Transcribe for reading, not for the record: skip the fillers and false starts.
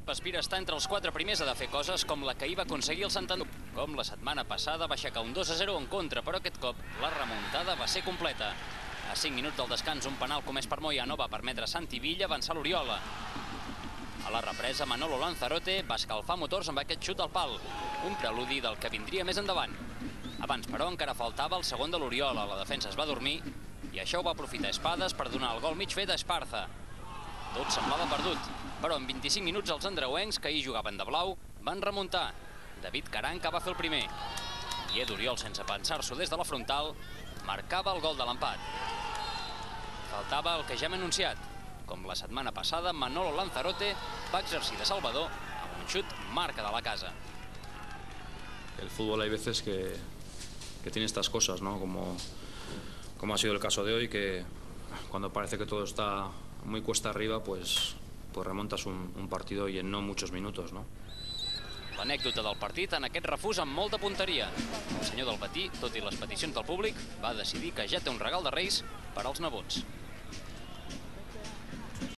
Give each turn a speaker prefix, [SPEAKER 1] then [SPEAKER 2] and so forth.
[SPEAKER 1] L'equip aspira a estar entre els 4 primers, ha de fer coses com la que hi va aconseguir el Sant Andreu. Com la setmana passada va aixecar un 2-0 en contra, però aquest cop la remuntada va ser completa. A 5 minuts del descans, un penal comès per Moyano va permetre a Santi Villa avançar l'Oriola. A la represa, Manolo Lanzarote va escalfar motors amb aquest xut al pal, un preludi del que vindria més endavant. Abans, però, encara faltava el segon de l'Oriola. La defensa es va dormir i això ho va aprofitar Espadas per donar el gol mig fet a Esparza. Tot semblava perdut, però en 25 minuts els andreuencs, que hi jugaven de blau, van remuntar. David Caranca va fer el primer. I Edu Oriol, sense pensar-s'ho des de la frontal, marcava el gol de l'empat. Faltava el que ja hem anunciat. Com la setmana passada, Manolo Lanzarote va exercir de salvador amb un xut marca de la casa.
[SPEAKER 2] El fútbol hay veces que tiene estas cosas, ¿no? Como ha sido el caso de hoy, que cuando parece que todo está muy cuesta arriba, pues remontas un partido y en no muchos minutos, ¿no?
[SPEAKER 1] L'anècdota del partit en aquest refús amb molta punteria. El senyor del Batí, tot i les peticions del públic, va decidir que ja té un regal de Reis per als nebots.